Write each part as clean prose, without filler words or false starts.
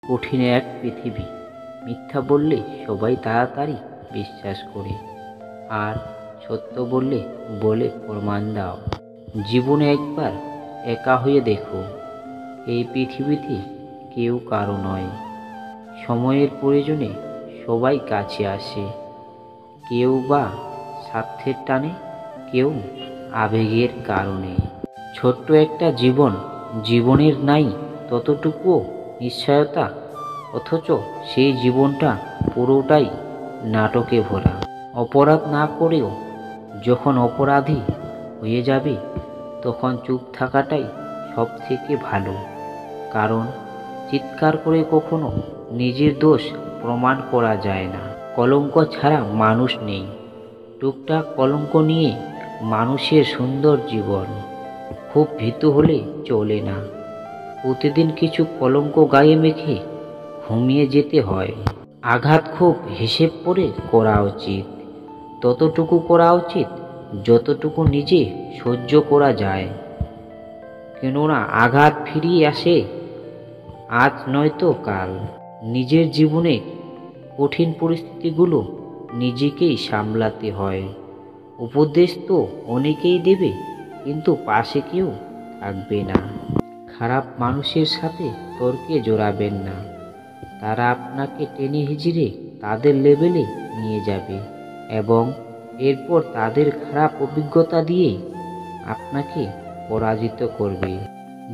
কঠিন এক পৃথিবী। মিথ্যা বললে সবাই তাড়াতাড়ি বিশ্বাস করে, আর সত্য বললে বলে প্রমাণ দাও। জীবনে একবার একা হয়ে দেখো, এই পৃথিবীতে কেউ কারো নয়। সময়ের প্রয়োজনে সবাই কাছে আসে, কেউ বা স্বার্থের টানে, কেউ আবেগের কারণে। ছোট্ট একটা জীবন, জীবনের নাই ততটুকুও নিশ্চয়তা, অথচ সেই জীবনটা পুরোটাই নাটকে ভরা। অপরাধ না করেও যখন অপরাধী হয়ে যাবে, তখন চুপ থাকাটাই সব থেকে ভালো। কারণ চিৎকার করে কখনো নিজের দোষ প্রমাণ করা যায় না। কলঙ্ক ছাড়া মানুষ নেই, টুকটাক কলঙ্ক নিয়ে মানুষের সুন্দর জীবন। খুব ভীতু হলে চলে না, প্রতিদিন কিছু কলঙ্ক গায়ে মেখে ঘুমিয়ে যেতে হয়। আঘাত খুব হিসেব করে করা উচিত, ততটুকু করা উচিত যতটুকু নিজে সহ্য করা যায়। কেননা আঘাত ফিরিয়ে আসে আজ নয়তো কাল। নিজের জীবনে কঠিন পরিস্থিতিগুলো নিজেকেই সামলাতে হয়। উপদেশ তো অনেকেই দেবে, কিন্তু পাশে কেউ থাকবে না। খারাপ মানুষের সাথে তর্কে জড়াবেন না, তারা আপনাকে টেনে হিচড়ে তাদের লেভেলে নিয়ে যাবে এবং এরপর তাদের খারাপ অভিজ্ঞতা দিয়ে আপনাকে পরাজিত করবে।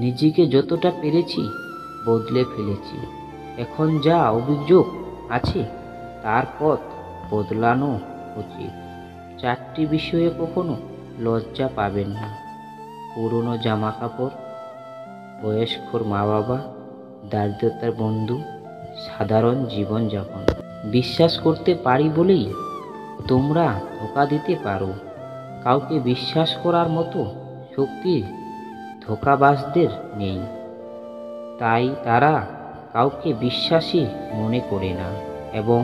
নিজেকে যতটা পেরেছি বদলে ফেলেছি, এখন যা অভিযোগ আছে তার পথ বদলানো উচিত। 4টি বিষয়ে কখনো লজ্জা পাবেন না: পুরনো জামা কাপড়, বয়স্কর মা বাবা, দারিদ্রতার বন্ধু, সাধারণ জীবনযাপন। বিশ্বাস করতে পারি বলেই তোমরা ধোঁকা দিতে পারো। কাউকে বিশ্বাস করার মতো শক্তি ধোঁকাবাজদের নেই, তাই তারা কাউকে বিশ্বাসী মনে করে না এবং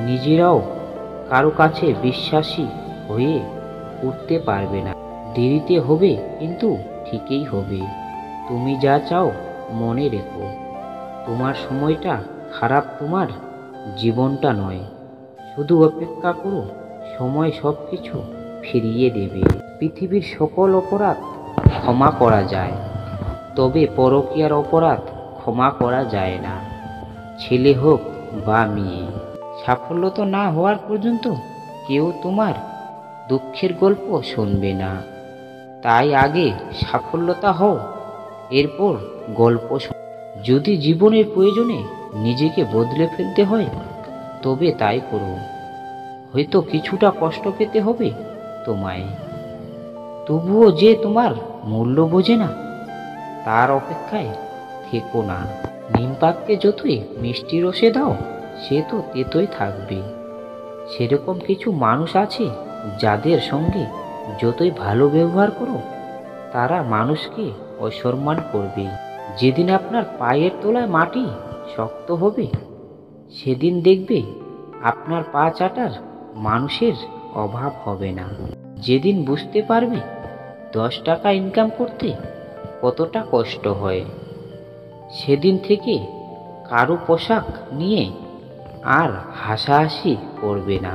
নিজেরাও কারো কাছে বিশ্বাসী হয়ে উঠতে পারবে না। দেরিতে হবে, কিন্তু ঠিকই হবে। তুমি যা চাও মনে রেখো, তোমার সময়টা খারাপ, তোমার জীবনটা নয়। শুধু অপেক্ষা করো, সময় সব কিছু ফিরিয়ে দেবে। পৃথিবীর সকল অপরাধ ক্ষমা করা যায়, তবে পরকীয়ার অপরাধ ক্ষমা করা যায় না, ছেলে হোক বা মেয়ে। সাফল্য তো না হওয়ার পর্যন্ত কেউ তোমার দুঃখের গল্প শুনবে না, তাই আগে সাফল্যতা হও, এরপর গল্প শোনো। যদি জীবনের প্রয়োজনে নিজেকে বদলে ফেলতে হয় তবে তাই করো। হয়তো কিছুটা কষ্ট পেতে হবে তোমায়, তবুও যে তোমার মূল্য বোঝে না তার অপেক্ষায় থেকো না। নিম পাতকে যতই মিষ্টি রসে দাও, সে তো তেতোই থাকবে। সেরকম কিছু মানুষ আছে যাদের সঙ্গে যতই ভালো ব্যবহার করো, তারা মানুষকে অসম্মান করবে। যেদিন আপনার পায়ের তলায় মাটি শক্ত হবে, সেদিন দেখবে আপনার পা চাটার মানুষের অভাব হবে না। যেদিন বুঝতে পারবে 10 টাকা ইনকাম করতে কতটা কষ্ট হয়, সেদিন থেকে কারো পোশাক নিয়ে আর হাসাহাসি করবে না।